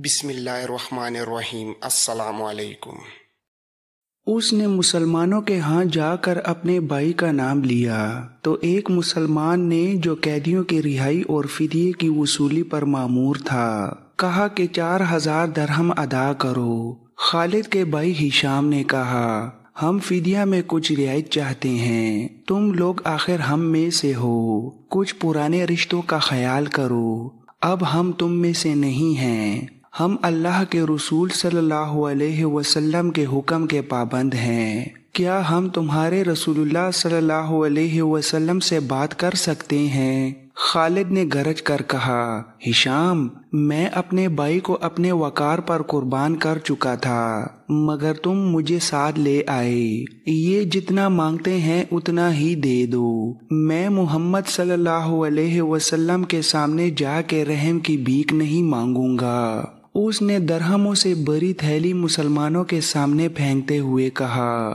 بسم اللہ الرحمن الرحیم۔ السلام علیکم۔ اس نے مسلمانوں کے ہاں جا کر اپنے بھائی کا نام لیا تو ایک مسلمان نے جو قیدیوں کی رہائی اور فدیے کی وصولی پر مامور تھا کہا کہ 4000 درہم ادا کرو۔ خالد کے بھائی ہشام نے کہا ہم فدیہ میں کچھ رعایت چاہتے ہیں، تم لوگ آخر ہم میں سے ہو، کچھ پرانے رشتوں کا خیال کرو، اب ہم تم میں سے نہیں ہیں، ہم اللہ کے رسول صلی اللہ علیہ وسلم کے حکم کے پابند ہیں، کیا ہم تمہارے رسول اللہ صلی اللہ علیہ وسلم سے بات کر سکتے ہیں؟ خالد نے گرج کر کہا ہشام، میں اپنے بھائی کو اپنے وقار پر قربان کر چکا تھا مگر تم مجھے ساتھ لے آئے، یہ جتنا مانگتے ہیں اتنا ہی دے دو، میں محمد صلی اللہ علیہ وسلم کے سامنے جا کے رحم کی بھیک نہیں مانگوں گا۔ اس نے درہموں سے بھری تھیلی مسلمانوں کے سامنے پھینکتے ہوئے کہا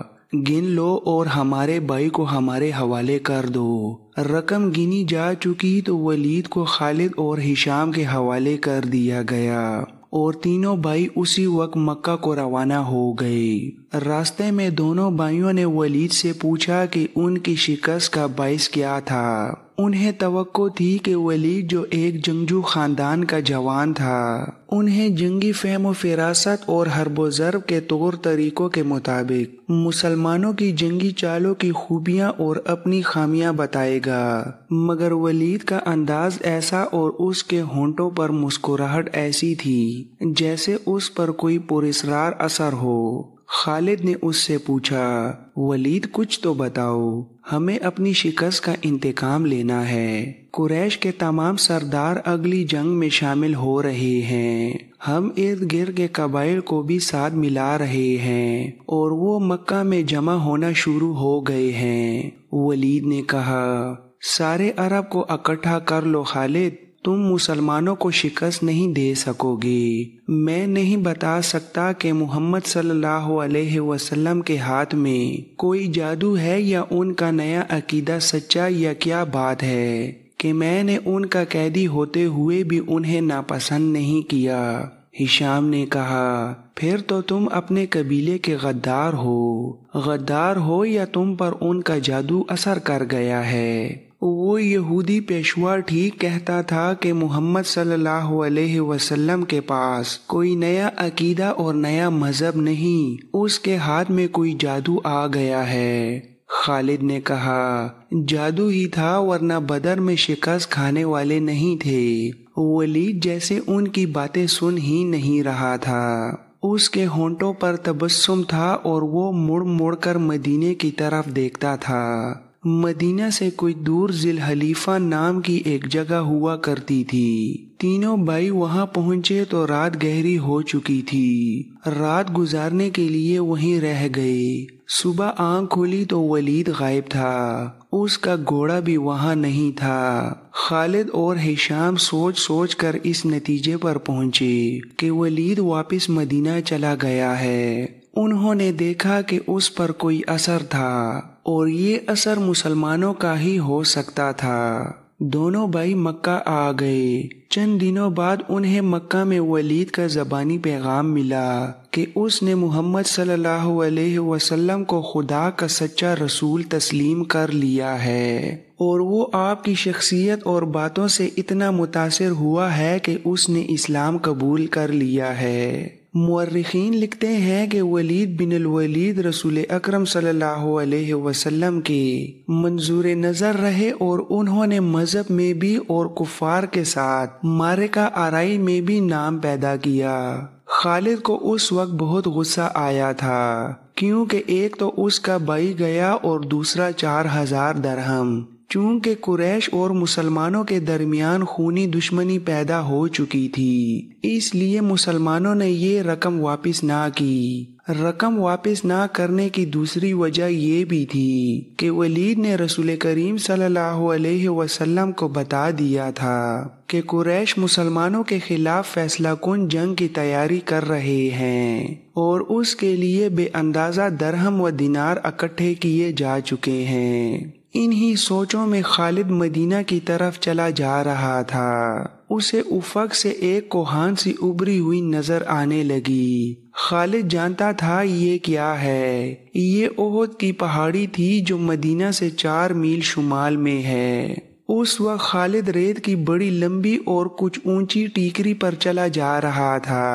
گن لو اور ہمارے بھائی کو ہمارے حوالے کر دو۔ رقم گنی جا چکی تو ولید کو خالد اور ہشام کے حوالے کر دیا گیا اور تینوں بھائی اسی وقت مکہ کو روانہ ہو گئے۔ راستے میں دونوں بھائیوں نے ولید سے پوچھا کہ ان کی شکست کا باعث کیا تھا۔ انہیں توقع تھی کہ ولید جو ایک جنگجو خاندان کا جوان تھا، انہیں جنگی فہم و فراست اور حرب و ضرب کے طور طریقوں کے مطابق مسلمانوں کی جنگی چالوں کی خوبیاں اور اپنی خامیاں بتائے گا، مگر ولید کا انداز ایسا اور اس کے ہونٹوں پر مسکراہٹ ایسی تھی جیسے اس پر کوئی پراسرار اثر ہو۔ خالد نے اس سے پوچھا ولید کچھ تو بتاؤ، ہمیں اپنی شکست کا انتقام لینا ہے، قریش کے تمام سردار اگلی جنگ میں شامل ہو رہے ہیں، ہم ارد گرد کے قبائل کو بھی ساتھ ملا رہے ہیں اور وہ مکہ میں جمع ہونا شروع ہو گئے ہیں۔ ولید نے کہا سارے عرب کو اکٹھا کر لو خالد، تم مسلمانوں کو شکست نہیں دے سکو گے، میں نہیں بتا سکتا کہ محمد صلی اللہ علیہ وسلم کے ہاتھ میں کوئی جادو ہے یا ان کا نیا عقیدہ سچا یا کیا بات ہے کہ میں نے ان کا قیدی ہوتے ہوئے بھی انہیں ناپسند نہیں کیا۔ ہشام نے کہا پھر تو تم اپنے قبیلے کے غدار ہو یا تم پر ان کا جادو اثر کر گیا ہے۔ وہ یہودی پیشوا ٹھیک کہتا تھا کہ محمد صلی اللہ علیہ وسلم کے پاس کوئی نیا عقیدہ اور نیا مذہب نہیں، اس کے ہاتھ میں کوئی جادو آ گیا ہے۔ خالد نے کہا جادو ہی تھا ورنہ بدر میں شکست کھانے والے نہیں تھے۔ ولید جیسے ان کی باتیں سن ہی نہیں رہا تھا، اس کے ہونٹوں پر تبسم تھا اور وہ مڑ مڑ کر مدینے کی طرف دیکھتا تھا۔ مدینہ سے کچھ دور ذی الحلیفہ نام کی ایک جگہ ہوا کرتی تھی۔ تینوں بھائی وہاں پہنچے تو رات گہری ہو چکی تھی، رات گزارنے کے لیے وہیں رہ گئے۔ صبح آنکھ کھلی تو ولید غائب تھا، اس کا گھوڑا بھی وہاں نہیں تھا۔ خالد اور ہشام سوچ کر اس نتیجے پر پہنچے کہ ولید واپس مدینہ چلا گیا ہے۔ انہوں نے دیکھا کہ اس پر کوئی اثر تھا اور یہ اثر مسلمانوں کا ہی ہو سکتا تھا۔ دونوں بھائی مکہ آ گئے۔ چند دنوں بعد انہیں مکہ میں ولید کا زبانی پیغام ملا کہ اس نے محمد صلی اللہ علیہ وسلم کو خدا کا سچا رسول تسلیم کر لیا ہے اور وہ آپ کی شخصیت اور باتوں سے اتنا متاثر ہوا ہے کہ اس نے اسلام قبول کر لیا ہے۔ مورخین لکھتے ہیں کہ ولید بن الولید رسول اکرم صلی اللہ علیہ وسلم کے منظور نظر رہے اور انہوں نے مذہب میں بھی اور کفار کے ساتھ معرکہ آرائی میں بھی نام پیدا کیا۔ خالد کو اس وقت بہت غصہ آیا تھا کیونکہ ایک تو اس کا بھائی گیا اور دوسرا 4000 درہم۔ چونکہ قریش اور مسلمانوں کے درمیان خونی دشمنی پیدا ہو چکی تھی، اس لیے مسلمانوں نے یہ رقم واپس نہ کی۔ رقم واپس نہ کرنے کی دوسری وجہ یہ بھی تھی کہ ولید نے رسول کریم صلی اللہ علیہ وسلم کو بتا دیا تھا کہ قریش مسلمانوں کے خلاف فیصلہ کن جنگ کی تیاری کر رہے ہیں اور اس کے لیے بے اندازہ درہم و دینار اکٹھے کیے جا چکے ہیں۔ انہی سوچوں میں خالد مدینہ کی طرف چلا جا رہا تھا۔ اسے افق سے ایک کوہان سی ابری ہوئی نظر آنے لگی۔ خالد جانتا تھا یہ کیا ہے۔ یہ احد کی پہاڑی تھی جو مدینہ سے 4 میل شمال میں ہے۔ اس وقت خالد ریت کی بڑی لمبی اور کچھ اونچی ٹیکری پر چلا جا رہا تھا۔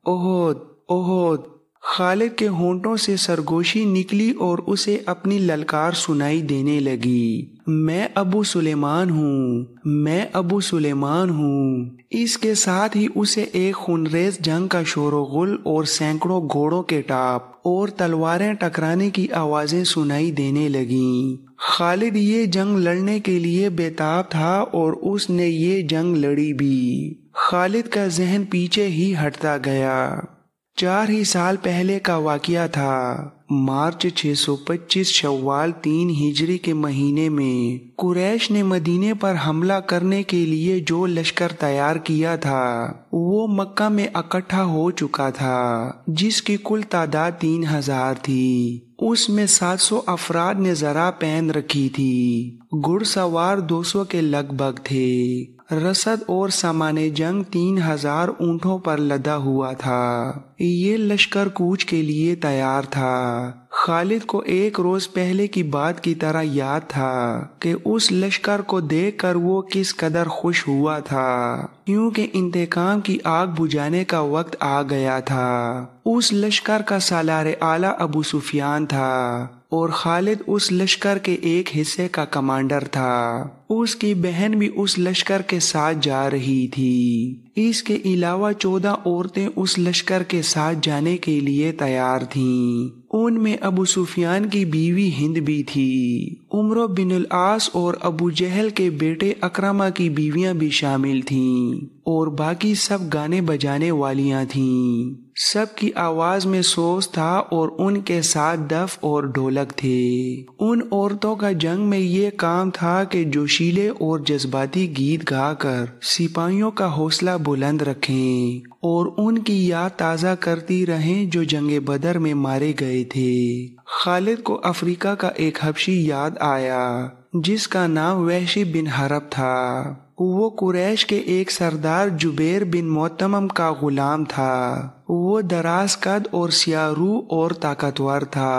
احد، احد! خالد کے ہونٹوں سے سرگوشی نکلی اور اسے اپنی للکار سنائی دینے لگی، میں ابو سلیمان ہوں، میں ابو سلیمان ہوں۔ اس کے ساتھ ہی اسے ایک خونریز جنگ کا شور و غل اور سینکڑوں گھوڑوں کے ٹاپ اور تلواریں ٹکرانے کی آوازیں سنائی دینے لگیں۔ خالد یہ جنگ لڑنے کے لیے بےتاب تھا اور اس نے یہ جنگ لڑی بھی۔ خالد کا ذہن پیچھے ہی ہٹتا گیا۔ 4 ہی سال پہلے کا واقعہ تھا۔ مارچ 625 شوال 3 ہجری کے مہینے میں قریش نے مدینے پر حملہ کرنے کے لیے جو لشکر تیار کیا تھا وہ مکہ میں اکٹھا ہو چکا تھا، جس کی کل تعداد 3000 تھی۔ اس میں 700 افراد نے ذرا پہن رکھی تھی، گھڑ سوار 200 کے لگ بھگ تھے، رسد اور سامان جنگ 3000 اونٹوں پر لدا ہوا تھا۔ یہ لشکر کوچ کے لیے تیار تھا۔ خالد کو ایک روز پہلے کی بات کی طرح یاد تھا کہ اس لشکر کو دیکھ کر وہ کس قدر خوش ہوا تھا، کیونکہ انتقام کی آگ بجھانے کا وقت آ گیا تھا۔ اس لشکر کا سالار اعلیٰ ابو سفیان تھا اور خالد اس لشکر کے ایک حصے کا کمانڈر تھا۔ اس کی بہن بھی اس لشکر کے ساتھ جا رہی تھی۔ اس کے علاوہ 14 عورتیں اس لشکر کے ساتھ جانے کے لیے تیار تھیں۔ ان میں ابو سفیان کی بیوی ہند بھی تھی۔ عمرو بن العاص اور ابو جہل کے بیٹے اکرمہ کی بیویاں بھی شامل تھیں اور باقی سب گانے بجانے والیاں تھیں۔ سب کی آواز میں سوز تھا اور ان کے ساتھ دف اور ڈھولک تھے۔ ان عورتوں کا جنگ میں یہ کام تھا کہ جوشیلے اور جذباتی گیت گا کر سپاہیوں کا حوصلہ بلند رکھیں اور ان کی یاد تازہ کرتی رہیں جو جنگ بدر میں مارے گئے تھے۔ خالد کو افریقہ کا ایک حبشی یاد آیا جس کا نام وحشی بن حرب تھا۔ وہ قریش کے ایک سردار جبیر بن معتمم کا غلام تھا۔ وہ دراز قد اور سیاہ رو اور طاقتور تھا۔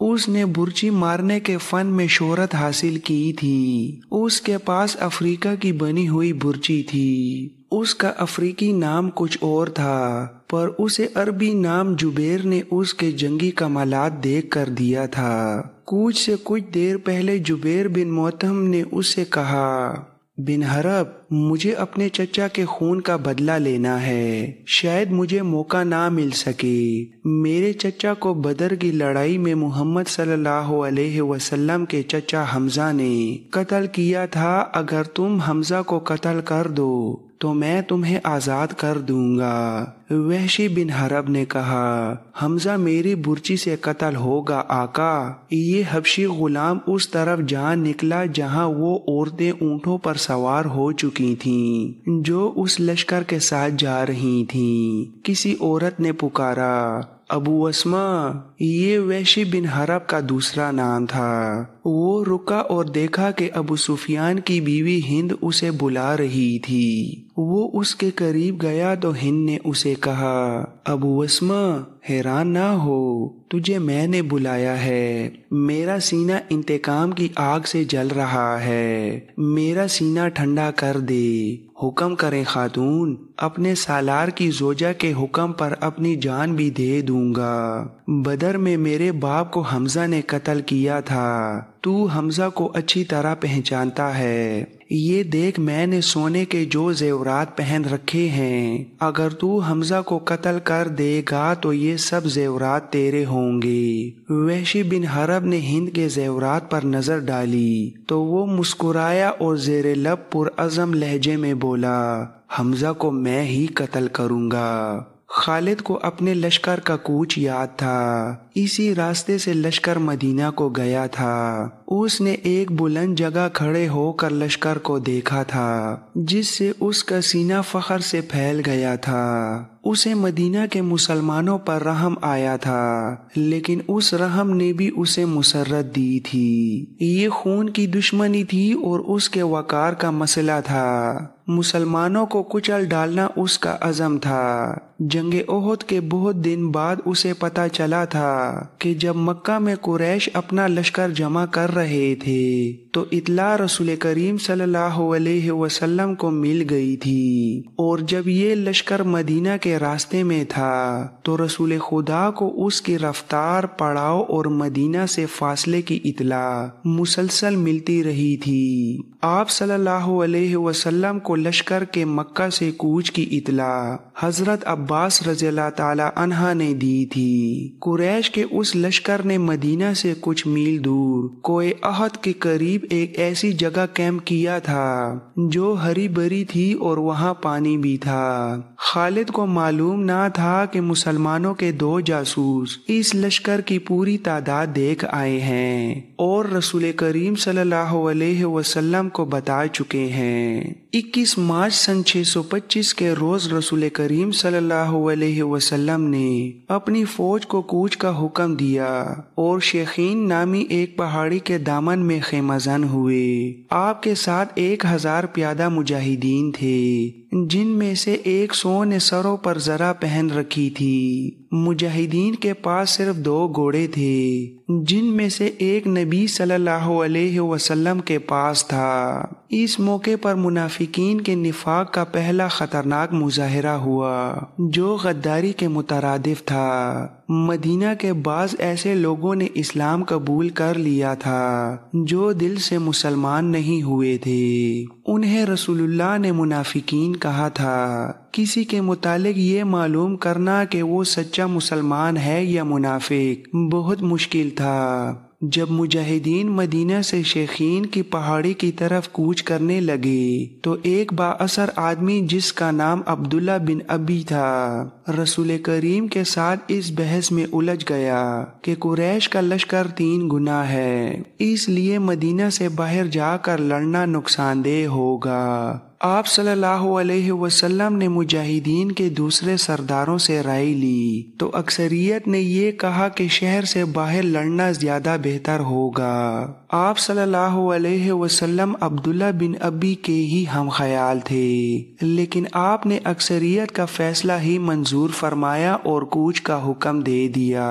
اس نے برچی مارنے کے فن میں شہرت حاصل کی تھی۔ اس کے پاس افریقہ کی بنی ہوئی برچی تھی۔ اس کا افریقی نام کچھ اور تھا، پر اسے عربی نام جبیر نے اس کے جنگی کمالات دیکھ کر دیا تھا۔ کوچ سے کچھ دیر پہلے جبیر بن معتمم نے اس سے کہا، بن حرب، مجھے اپنے چچا کے خون کا بدلہ لینا ہے، شاید مجھے موقع نہ مل سکے۔ میرے چچا کو بدر کی لڑائی میں محمد صلی اللہ علیہ وسلم کے چچا حمزہ نے قتل کیا تھا۔ اگر تم حمزہ کو قتل کر دو تو میں تمہیں آزاد کر دوں گا۔ وحشی بن حرب نے کہا، حمزہ میری برچی سے قتل ہوگا آقا۔ یہ حبشی غلام اس طرف جا نکلا جہاں وہ عورتیں اونٹوں پر سوار ہو چکی تھیں جو اس لشکر کے ساتھ جا رہی تھیں۔ کسی عورت نے پکارا، ابو اسما۔ یہ وحشی بن حرب کا دوسرا نام تھا۔ وہ رکا اور دیکھا کہ ابو سفیان کی بیوی ہند اسے بلا رہی تھی۔ وہ اس کے قریب گیا تو ہند نے اسے کہا، ابو اسما، حیران نہ ہو، تجھے میں نے بلایا ہے۔ میرا سینہ انتقام کی آگ سے جل رہا ہے، میرا سینہ ٹھنڈا کر دے۔ حکم کریں خاتون، اپنے سالار کی زوجہ کے حکم پر اپنی جان بھی دے دوں گا۔ بدر میں میرے باپ کو حمزہ نے قتل کیا تھا، تو حمزہ کو اچھی طرح پہچانتا ہے۔ یہ دیکھ میں نے سونے کے جو زیورات پہن رکھے ہیں، اگر تو حمزہ کو قتل کر دے گا تو یہ سب زیورات تیرے ہوں گے۔ وحشی بن حرب نے ہند کے زیورات پر نظر ڈالی تو وہ مسکرایا اور زیر لب پرعزم لہجے میں بولا، حمزہ کو میں ہی قتل کروں گا۔ خالد کو اپنے لشکر کا کوچ یاد تھا۔ اسی راستے سے لشکر مدینہ کو گیا تھا۔ اس نے ایک بلند جگہ کھڑے ہو کر لشکر کو دیکھا تھا جس سے اس کا سینہ فخر سے پھیل گیا تھا۔ اسے مدینہ کے مسلمانوں پر رحم آیا تھا، لیکن اس رحم نے بھی اسے مسرت دی تھی۔ یہ خون کی دشمنی تھی اور اس کے وقار کا مسئلہ تھا۔ مسلمانوں کو کچل ڈالنا اس کا عزم تھا۔ جنگ احد کے بہت دن بعد اسے پتہ چلا تھا کہ جب مکہ میں قریش اپنا لشکر جمع کر رہے تھے تو اطلاع رسول کریم صلی اللہ علیہ وسلم کو مل گئی تھی، اور جب یہ لشکر مدینہ کے راستے میں تھا تو رسول خدا کو اس کی رفتار، پڑاؤ اور مدینہ سے فاصلے کی اطلاع مسلسل ملتی رہی تھی۔ آپ صلی اللہ علیہ وسلم کو لشکر کے مکہ سے کوچ کی اطلاع حضرت عباس رضی اللہ تعالی عنہ نے دی تھی۔ قریش کے اس لشکر نے مدینہ سے کچھ میل دور کوہ احد کے قریب ایک ایسی جگہ کیمپ کیا تھا جو ہری بھری تھی اور وہاں پانی بھی تھا۔ خالد کو معلوم نہ تھا کہ مسلمانوں کے 2 جاسوس اس لشکر کی پوری تعداد دیکھ آئے ہیں اور رسول کریم صلی اللہ علیہ وسلم کو بتا چکے ہیں۔ 21 مارچ سن 625 کے روز رسول کریم صلی اللہ علیہ وسلم نے اپنی فوج کو کوچ کا حکم دیا اور شیخین نامی ایک پہاڑی کے دامن میں خیمہ زن ہوئے۔ آپ کے ساتھ 1000 پیادہ مجاہدین تھے، جن میں سے 100 نے سروں پر زرہ پہن رکھی تھی۔ مجاہدین کے پاس صرف 2 گھوڑے تھے، جن میں سے ایک نبی صلی اللہ علیہ وسلم کے پاس تھا۔ اس موقع پر منافقین کے نفاق کا پہلا خطرناک مظاہرہ ہوا جو غداری کے مترادف تھا۔ مدینہ کے بعض ایسے لوگوں نے اسلام قبول کر لیا تھا جو دل سے مسلمان نہیں ہوئے تھے۔ انہیں رسول اللہ نے منافقین کہا تھا۔ کسی کے متعلق یہ معلوم کرنا کہ وہ سچا مسلمان ہے یا منافق بہت مشکل تھا۔ جب مجاہدین مدینہ سے شیخین کی پہاڑی کی طرف کوچ کرنے لگے تو ایک بااثر آدمی جس کا نام عبداللہ بن ابی تھا رسول کریم کے ساتھ اس بحث میں الجھ گیا کہ قریش کا لشکر 3 گنا ہے، اس لیے مدینہ سے باہر جا کر لڑنا نقصان دہ ہوگا۔ آپ صلی اللہ علیہ وسلم نے مجاہدین کے دوسرے سرداروں سے رائے لی تو اکثریت نے یہ کہا کہ شہر سے باہر لڑنا زیادہ بہتر ہوگا۔ آپ صلی اللہ علیہ وسلم عبداللہ بن ابی کے ہی ہم خیال تھے، لیکن آپ نے اکثریت کا فیصلہ ہی منظور فرمایا اور کوچ کا حکم دے دیا۔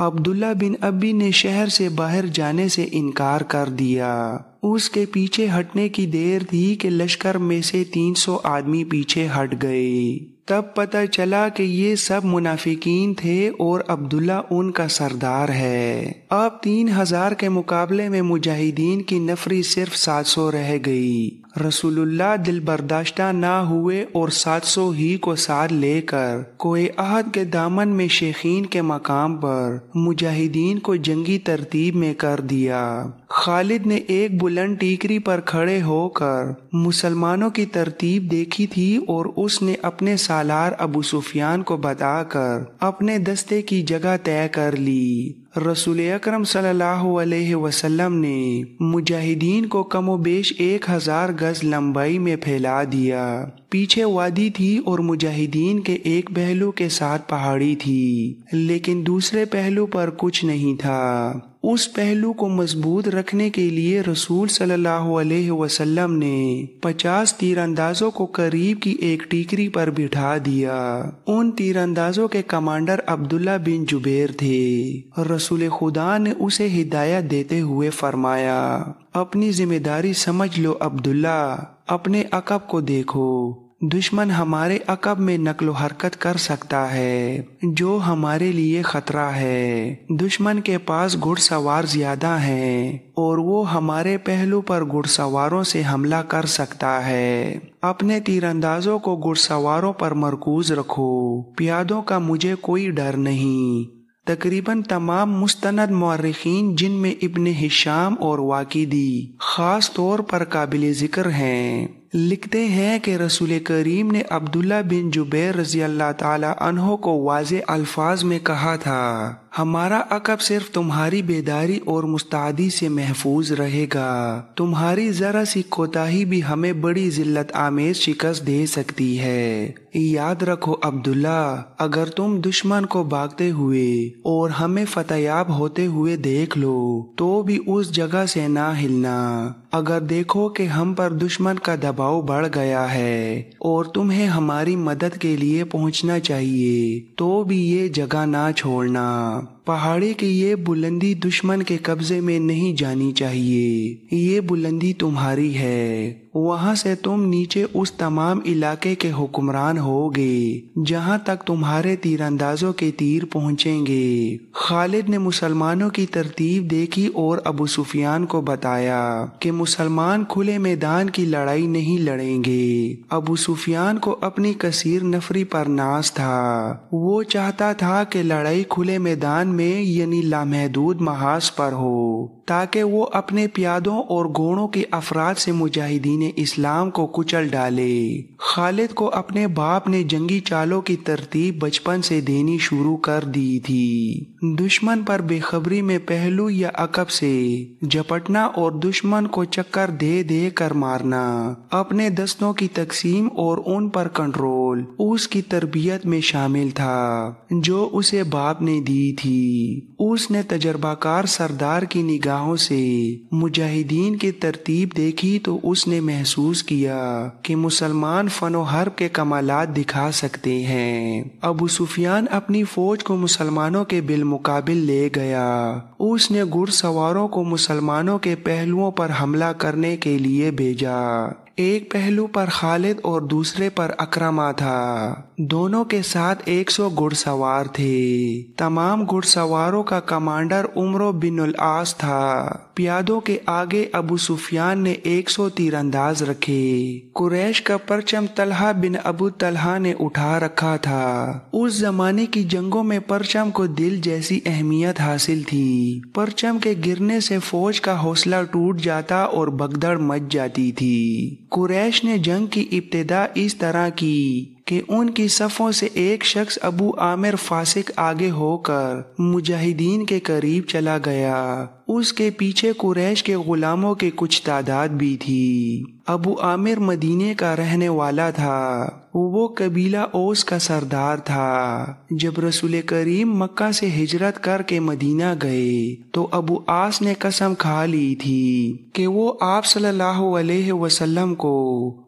عبداللہ بن ابی نے شہر سے باہر جانے سے انکار کر دیا۔ اس کے پیچھے ہٹنے کی دیر تھی کہ لشکر میں سے 300 آدمی پیچھے ہٹ گئے۔ تب پتہ چلا کہ یہ سب منافقین تھے اور عبداللہ ان کا سردار ہے۔ اب 3000 کے مقابلے میں مجاہدین کی نفری صرف 700 رہ گئی۔ رسول اللہ دل برداشتہ نہ ہوئے اور 700 ہی کو ساتھ لے کر کوہ احد کے دامن میں شیخین کے مقام پر مجاہدین کو جنگی ترتیب میں کر دیا۔ خالد نے ایک بلند ٹیکری پر کھڑے ہو کر مسلمانوں کی ترتیب دیکھی تھی اور اس نے اپنے سالار ابو سفیان کو بتا کر اپنے دستے کی جگہ طے کر لی۔ رسول اکرم صلی اللہ علیہ وسلم نے مجاہدین کو کم و بیش 1000 گز لمبائی میں پھیلا دیا۔ پیچھے وادی تھی اور مجاہدین کے ایک پہلو کے ساتھ پہاڑی تھی، لیکن دوسرے پہلو پر کچھ نہیں تھا۔ اس پہلو کو مضبوط رکھنے کے لیے رسول صلی اللہ علیہ وسلم نے 50 تیر اندازوں کو قریب کی ایک ٹیکری پر بٹھا دیا۔ ان تیر اندازوں کے کمانڈر عبداللہ بن جبیر تھے۔ رسول خدا نے اسے ہدایت دیتے ہوئے فرمایا، اپنی ذمہ داری سمجھ لو عبداللہ، اپنے عقب کو دیکھو۔ دشمن ہمارے عقب میں نقل و حرکت کر سکتا ہے جو ہمارے لیے خطرہ ہے۔ دشمن کے پاس گھڑ سوار زیادہ ہیں اور وہ ہمارے پہلو پر گھڑ سواروں سے حملہ کر سکتا ہے۔ اپنے تیر اندازوں کو گھڑ سواروں پر مرکوز رکھو، پیادوں کا مجھے کوئی ڈر نہیں۔ تقریباً تمام مستند مورخین جن میں ابن ہشام اور واقدی خاص طور پر قابل ذکر ہیں لکھتے ہیں کہ رسول کریم نے عبداللہ بن جبیر رضی اللہ تعالی عنہ کو واضح الفاظ میں کہا تھا، ہمارا عقب صرف تمہاری بیداری اور مستعدی سے محفوظ رہے گا، تمہاری ذرا سی کوتاہی بھی ہمیں بڑی ذلت آمیز شکست دے سکتی ہے۔ یاد رکھو عبداللہ، اگر تم دشمن کو بھاگتے ہوئے اور ہمیں فتح یاب ہوتے ہوئے دیکھ لو تو بھی اس جگہ سے نہ ہلنا، اگر دیکھو کہ ہم پر دشمن کا دباؤ بڑھ گیا ہے اور تمہیں ہماری مدد کے لیے پہنچنا چاہیے تو بھی یہ جگہ نہ چھوڑنا۔ پہاڑی کی یہ بلندی دشمن کے قبضے میں نہیں جانی چاہیے، یہ بلندی تمہاری ہے، وہاں سے تم نیچے اس تمام علاقے کے حکمران ہوگے جہاں تک تمہارے تیر اندازوں کے تیر پہنچیں گے۔ خالد نے مسلمانوں کی ترتیب دیکھی اور ابو سفیان کو بتایا کہ مسلمان کھلے میدان کی لڑائی نہیں لڑیں گے۔ ابو سفیان کو اپنی کثیر نفری پر ناز تھا، وہ چاہتا تھا کہ لڑائی کھلے میدان میں یعنی لامحدود محاذ پر ہو تاکہ وہ اپنے پیادوں اور گھوڑوں کے افراد سے مجاہدین اسلام کو کچل ڈالے۔ خالد کو اپنے باپ نے جنگی چالوں کی ترتیب بچپن سے دینی شروع کر دی تھی، دشمن پر بے خبری میں پہلو یا عقب سے جھپٹنا اور دشمن کو چکر دے دے کر مارنا، اپنے دستوں کی تقسیم اور ان پر کنٹرول اس کی تربیت میں شامل تھا جو اسے باپ نے دی تھی۔ اس نے تجربہ کار سردار کی نگاہوں سے مجاہدین کی ترتیب دیکھی تو اس نے محسوس کیا کہ مسلمان فن و حرب کے کمالات دکھا سکتے ہیں۔ ابو سفیان اپنی فوج کو مسلمانوں کے بالمقابل لے گیا، اس نے گھڑ سواروں کو مسلمانوں کے پہلوؤں پر حملہ کرنے کے لیے بھیجا، ایک پہلو پر خالد اور دوسرے پر اکرمہ تھا، دونوں کے ساتھ 100 گھڑ سوار تھے۔ تمام گھڑ سواروں کا کمانڈر عمرو بن العاص تھا۔ پیادوں کے آگے ابو سفیان نے 100 تیر انداز رکھے۔ قریش کا پرچم طلحہ بن ابو طلحہ نے اٹھا رکھا تھا۔ اس زمانے کی جنگوں میں پرچم کو دل جیسی اہمیت حاصل تھی، پرچم کے گرنے سے فوج کا حوصلہ ٹوٹ جاتا اور بھگدڑ مچ جاتی تھی۔ قریش نے جنگ کی ابتدا اس طرح کی کہ ان کی صفوں سے ایک شخص ابو عامر فاسق آگے ہو کر مجاہدین کے قریب چلا گیا، اس کے پیچھے قریش کے غلاموں کی کچھ تعداد بھی تھی۔ ابو عامر مدینے کا رہنے والا تھا، وہ قبیلہ اوس کا سردار تھا۔ جب رسول کریم مکہ سے ہجرت کر کے مدینہ گئے تو ابو عاص نے قسم کھا لی تھی کہ وہ آپ صلی اللہ علیہ وسلم کو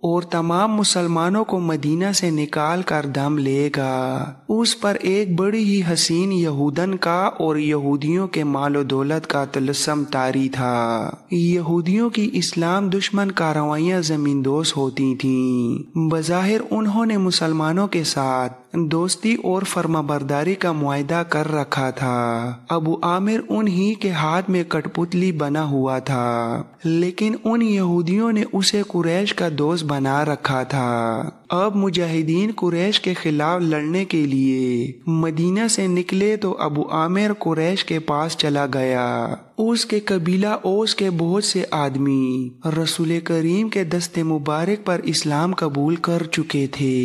اور تمام مسلمانوں کو مدینہ سے نکال کر دم لے گا۔ اس پر ایک بڑی ہی حسین یہودن کا اور یہودیوں کے مال و دولت کا طلسم طاری تھا۔ یہودیوں کی اسلام دشمن کارروائیاں زمین دوز ہوتی تھیں، بظاہر انہوں نے مسلمانوں کے ساتھ دوستی اور فرما برداری کا معاہدہ کر رکھا تھا۔ ابو عامر انہی کے ہاتھ میں کٹ پتلی بنا ہوا تھا، لیکن ان یہودیوں نے اسے قریش کا دوست بنا رکھا تھا۔ اب مجاہدین قریش کے خلاف لڑنے کے لیے مدینہ سے نکلے تو ابو عامر قریش کے پاس چلا گیا۔ اس کے قبیلہ اوس کے بہت سے آدمی رسول کریم کے دست مبارک پر اسلام قبول کر چکے تھے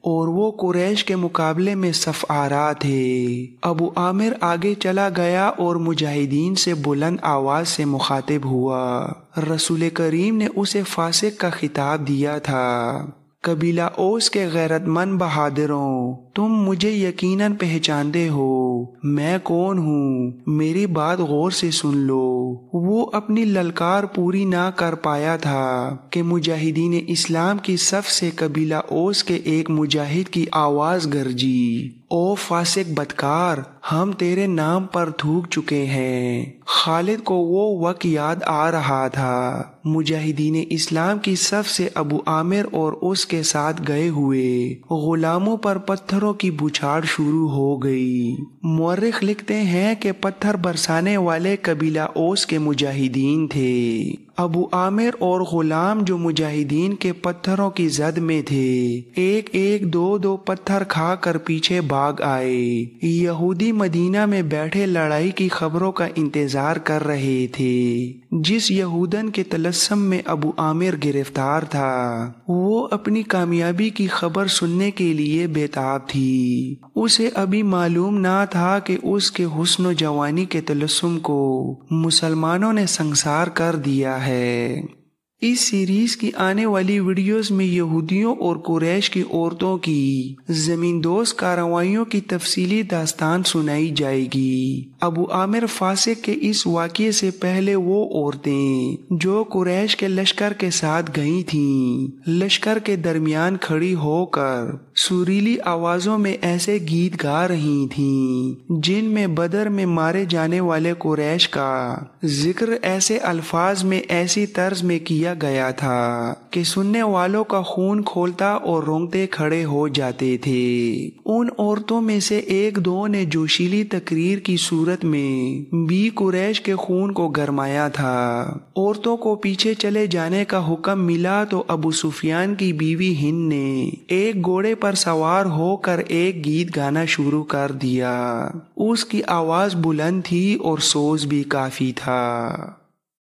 اور وہ قریش کے مقابلے میں صف آرا تھے۔ ابو عامر آگے چلا گیا اور مجاہدین سے بلند آواز سے مخاطب ہوا۔ رسول کریم نے اسے فاسق کا خطاب دیا تھا۔ قبیلہ اوس کے غیرت مند بہادروں، تم مجھے یقیناً پہچانتے ہو، میں کون ہوں، میری بات غور سے سن لو۔ وہ اپنی للکار پوری نہ کر پایا تھا کہ مجاہدین اسلام کی صف سے قبیلہ اوس کے ایک مجاہد کی آواز گرجی، او فاسق بدکار، ہم تیرے نام پر تھوک چکے ہیں۔ خالد کو وہ وقت یاد آ رہا تھا، مجاہدین اسلام کی صف سے ابو عامر اور اس کے ساتھ گئے ہوئے غلاموں پر پتھروں کی بچھاڑ شروع ہو گئی۔ مورخ لکھتے ہیں کہ پتھر برسانے والے قبیلہ اوس کے مجاہدین تھے۔ ابو عامر اور غلام جو مجاہدین کے پتھروں کی زد میں تھے، ایک ایک دو دو پتھر کھا کر پیچھے بھاگ آئے۔ یہودی مدینہ میں بیٹھے لڑائی کی خبروں کا انتظار کر رہے تھے۔ جس یہودن کے طلسم میں ابو عامر گرفتار تھا وہ اپنی کامیابی کی خبر سننے کے لیے بےتاب تھی۔ اسے ابھی معلوم نہ تھا کہ اس کے حسن و جوانی کے طلسم کو مسلمانوں نے سنگسار کر دیا ہے۔ اس سیریز کی آنے والی ویڈیوز میں یہودیوں اور قریش کی عورتوں کی زمین دوز کارروائیوں کی تفصیلی داستان سنائی جائے گی۔ ابو عامر فاسق کے اس واقعے سے پہلے وہ عورتیں جو قریش کے لشکر کے ساتھ گئی تھیں لشکر کے درمیان کھڑی ہو کر سریلی آوازوں میں ایسے گیت گا رہی تھیں جن میں بدر میں مارے جانے والے قریش کا ذکر ایسے الفاظ میں ایسی طرز میں کیا گیا تھا کہ سننے والوں کا خون کھولتا اور رونگٹے کھڑے ہو جاتے تھے۔ ان عورتوں میں سے ایک دو نے جوشیلی تقریر کی صورت میں بھی قریش کے خون کو گرمایا تھا۔ عورتوں کو پیچھے چلے جانے کا حکم ملا تو ابو سفیان کی بیوی ہند نے ایک گھوڑے پر سوار ہو کر ایک گیت گانا شروع کر دیا۔ اس کی آواز بلند تھی اور سوز بھی کافی تھا۔